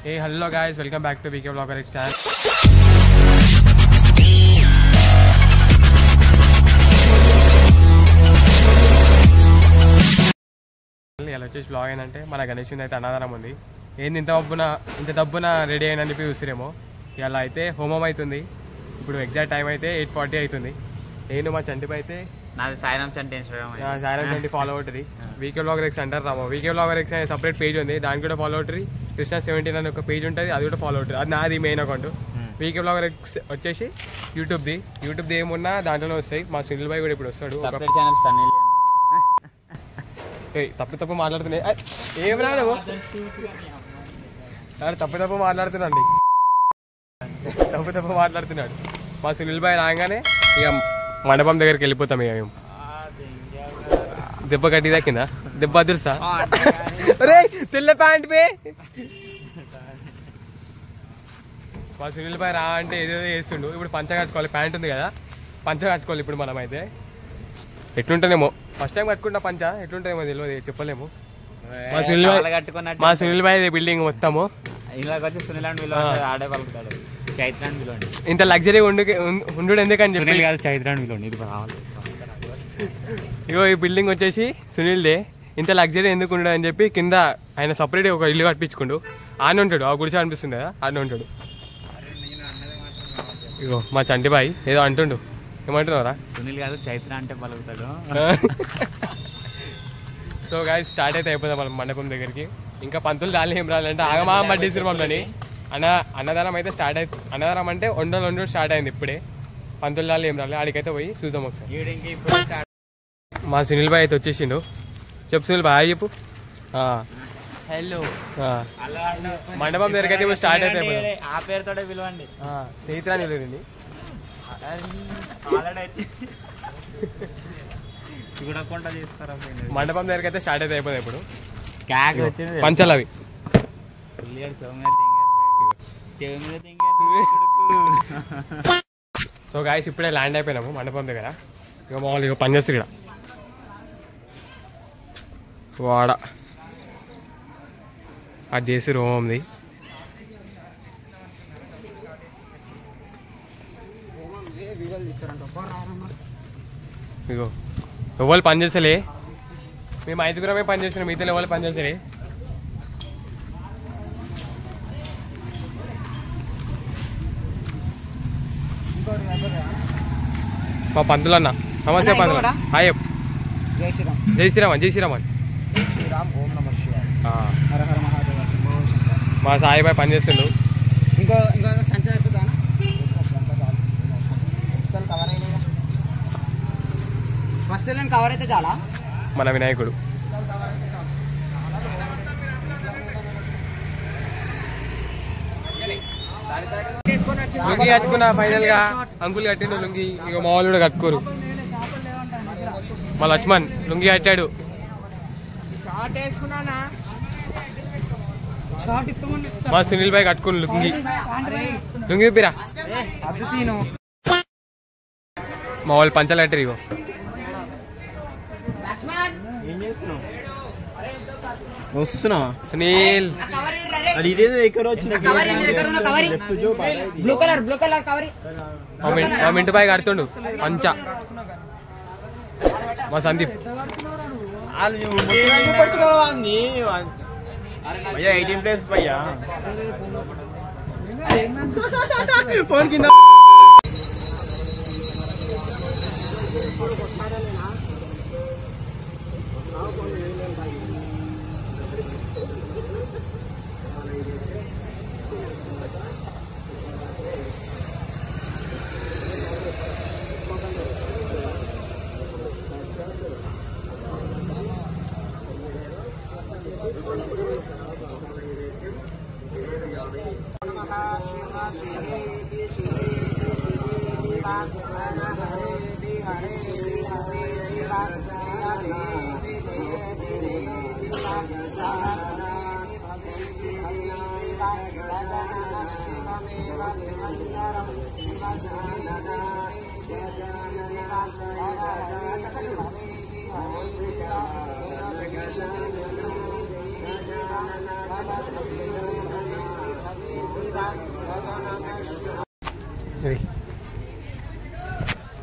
Hey, hello guys, welcome back to VK Vlogger X channel. ఇలా వచ్చేసి blog ఏంటంటే మన గణేష్ అయితే అన్నదానం ఉంది. ఏంది ఇంత దబ్బున రెడీ అయినని చెప్పి చూసిరేమో. ఇలా అయితే హోమం అవుతుంది. ఇప్పుడు ఎగ్జాక్ట్ టైం అయితే 8:40 అవుతుంది. నేను మా చంటిపై అయితే నాది సాయిరామ్ చంటి ఇన్స్టాగ్రామ్ సాయిరామ్ చంటి ఫాలో అవుతుంది. వీకే వ్లాగర్ ఎక్స్ అంటారు రామో. వీకే వ్లాగర్ ఎక్స్ అనే సపరేట్ పేజ్ ఉంది, దానికి కూడా ఫాలో అవుతుంది. కృష్ణ17 అనే ఒక పేజ్ ఉంటుంది, అది కూడా ఫాలో అవుతుంది. అది నాది మెయిన్ అకౌంట్. వీకే వ్లాగర్ ఎక్స్ వచ్చేసి యూట్యూబ్ది ఏమున్నా దాంట్లోనే వస్తాయి. మా సునీల్ భాయ్ కూడా ఇప్పుడు వస్తాడు. తప్పు మాట్లాడుతున్నాయి ఏం రాను తప్పు మాట్లాడుతున్నాండి తప్పు మాట్లాడుతున్నాడు. మా సునీల్ భాయ్ రాగానే ఇక మండపం దగ్గరికి వెళ్ళిపోతాం. ఇక మేము దెబ్బ కట్టిదా కింద దెబ్బ అదురుసా రే తెల్ల ప్యాంట్ పే. మా సునీల్ భాయ్ రా అంటే ఏదేదో చేస్తుండు. ఇప్పుడు పంచ కట్టుకోవాలి, ప్యాంట్ ఉంది కదా పంచ కట్టుకోవాలి. ఇప్పుడు మనం అయితే ఎట్లుంటేనేమో ఫస్ట్ టైం కట్టుకుంటా పంచ ఎట్లుంటుందేమో తెలియదు, చెప్పలేము. మా సునీల్ భాయ్ బిల్డింగ్ మొత్తము ఇంత లగ్జరీ ఉండు ఎందుకని చెప్పి ఇగో ఈ బిల్డింగ్ వచ్చేసి సునీల్దే. ఇంత లగ్జరీ ఎందుకు ఉండడు అని చెప్పి కింద ఆయన సపరేట్ ఒక ఇల్లు కట్టించుకుంటూ ఆనే ఉంటాడు. ఆ గుడిసె అనిపిస్తుంది కదా, ఆనే ఉంటాడు. ఇగో మా చంటి బాయ్ ఏదో అంటుండు, ఏమంటున్నారా? సునీల్ గారు చైత్ర అంటే పలుకుతాడు. సో గాయ్స్ స్టార్ట్ అయితే అయిపోతాం మనం మండపం దగ్గరికి. ఇంకా పంతులు రాలి ఏం రాలంటే ఆగమా పట్టేసారు మమ్మల్ని. అన్నదానం అయితే స్టార్ట్ అయింది. అన్నదానం అంటే వండలు స్టార్ట్ అయింది ఇప్పుడే. పంతులు రాలి ఏం రాలి ఆడికైతే పోయి చూద్దాం ఒకసారి. మా సునీల్ భాయ్ అయితే వచ్చేసిండు. చెప్పు సునీల్ భాయ్ చెప్పు. హలో మండపం దగ్గరికి అయితే స్టార్ట్ అయితే ఆ పేరుతో పిలవండి. చైత్ర అని పిలవండి. మండపం దగ్గరికి అయితే స్టార్ట్ అయితే అయిపోయింది. ఇప్పుడు పంచాలు అవి సో గాయస్ ఇప్పుడే ల్యాండ్ అయిపోయినాము మండపం దగ్గర. ఇక మామూలు ఇక పని చేస్తుంది ఇక్కడ వాడ అది చేసి రోమ్ది. ఇగో ఎవరు పని చేస్తలే, మేము 5గురమే పని చేస్తున్నాం, మిగతా ఎవరు పని చేస్తలే. మా పంతులు అన్న నమస్తే పంతులు. హాయ్ జై శ్రీరామ్. జై శ్రీరామ్ అని మా సాయిబాయ్ పని చేస్తుండు. కవర్ అయితే చాలా మన వినాయకుడు. లుంగి కట్టుకున్నా ఫైనల్ గా. అంకుల్ కట్టిండు లుంగి. ఇక మా వాళ్ళు కూడా కట్టుకోరు. మా లక్ష్మణ్ లుంగి కట్టాడు. మా సునీల్ భాయ్ కట్టుకుని లుంగి పిరా. మా వాళ్ళు పంచాలు కట్టారు. ఇగో వస్తున్నా సునీల్ మా మింటు బాయ్ కడుతుండు పంచ. మా సందీప్ భయ్యా 18 ప్లేస్ భయ్యా ఫోన్ కింద.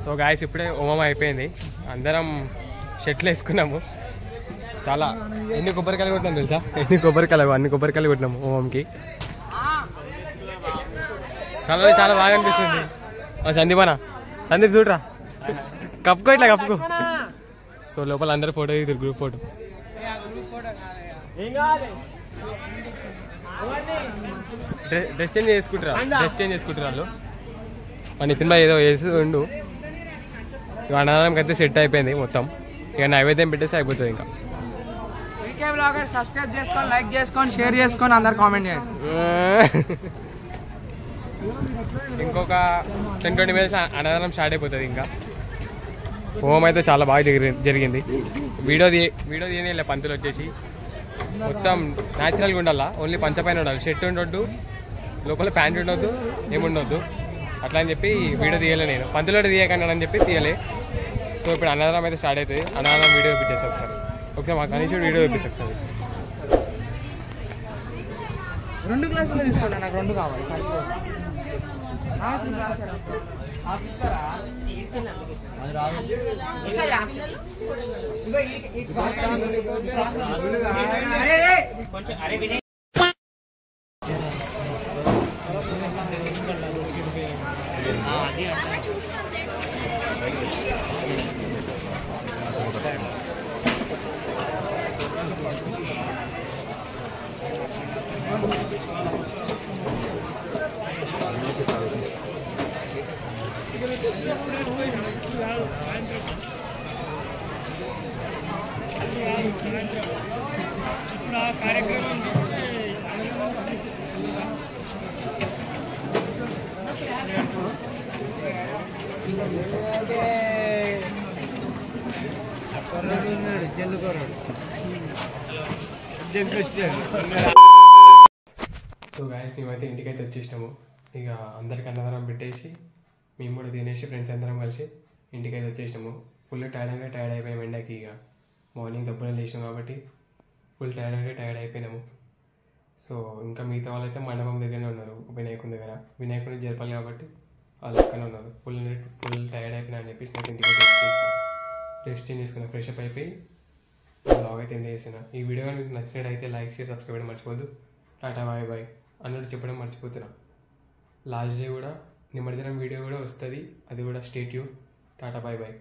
సో గాయస్ ఇప్పుడే హోమం అయిపోయింది, అందరం షర్ట్లు వేసుకున్నాము. చాలా ఎన్ని కొబ్బరికాయలు కొట్టినాం తెలుసా, అన్ని కొబ్బరికాయలు కొట్టినాము హోమంకి. చాలా చాలా బాగా అనిపిస్తుంది. సందీప్ చూడరా, కప్పుకో ఇట్లా కప్పుకో. సో లోపల అందరు ఫోటో దిగుతారు, గ్రూప్ ఫోటో. డ్రెస్ చేంజ్ చేసుకుంటారా వాళ్ళు. మన నితిన్ భాయ్ ఏదో వేసి ఉండు. ఇక అన్నదానంకి అయితే సెట్ అయిపోయింది మొత్తం. ఇక నైవేద్యం పెట్టేసి అయిపోతుంది. ఇంకా సబ్స్క్రైబ్ చేసుకోండి, లైక్ చేసుకోండి, షేర్ చేసుకొని అందరు కామెంట్ చేయండి. ఇంకొక 10-20 minutes అన్నదానం స్టార్ట్ అయిపోతుంది. ఇంకా హోమం అయితే చాలా బాగా జరిగింది. వీడియో తీయలే, పంతులు వచ్చేసి మొత్తం న్యాచురల్గా ఉండాలా. ఓన్లీ పంచపైన ఉండాలి, షర్ట్ ఉండొద్దు, లోపల ప్యాంట్ ఉండొద్దు, ఏముండొద్దు. అట్లా అని చెప్పి వీడియో తీయలే నేను. పంతులు తీయకన్నాడు అని చెప్పి తీయలే. సో ఇప్పుడు అన్నదానం అయితే స్టార్ట్ అవుతుంది. అన్నదానం వీడియో చూపించేస్తా ఒకసారి మా కనీసం వీడియో చూపిస్తా ఒకసారి. 2 గ్లాసులు తీసుకోండి, నాకు 2 కావాలి. సో గాయస్ మేమైతే ఇంటికైతే వచ్చేసినాము. ఇక అందరికి అన్నదానం పెట్టేసి మేము కూడా తినేసి ఫ్రెండ్స్ అందరం కలిసి ఇంటికైతే వచ్చేసినాము. ఫుల్ టైర్డ్ అయిపోయాము ఎండకి. ఇక మార్నింగ్ దబ్బున లేచినాము కాబట్టి ఫుల్ టైర్డ్ అయిపోయినాము. సో ఇంకా మిగతా వాళ్ళైతే మండపం దగ్గరనే ఉన్నారు, వినాయకుని దగ్గర. వినాయకుని జరపాలి కాబట్టి వాళ్ళు అక్కడనే ఉన్నారు. ఫుల్ టైర్డ్ అయిపోయినా అని చెప్పేసి నేను ఇంటికైతే వచ్చేసాను. రెస్ట్ చేసుకున్నా, ఫ్రెష్ అప్ అయిపోయి బ్లాగ్ అయితే ఎండ్ చేస్తున్నా. ఈ వీడియో మీకు నచ్చినట్టయితే లైక్, షేర్, సబ్స్క్రైబ్ చేయడం మర్చిపోద్దు. టాటా బాయ్ బాయ్ అన్నట్టు చెప్పడం మర్చిపోతున్నా. లాస్ట్ డే కూడా నిమజ్జనం వీడియో కూడా వస్తుంది, అది కూడా stay tune. Tata bye bye.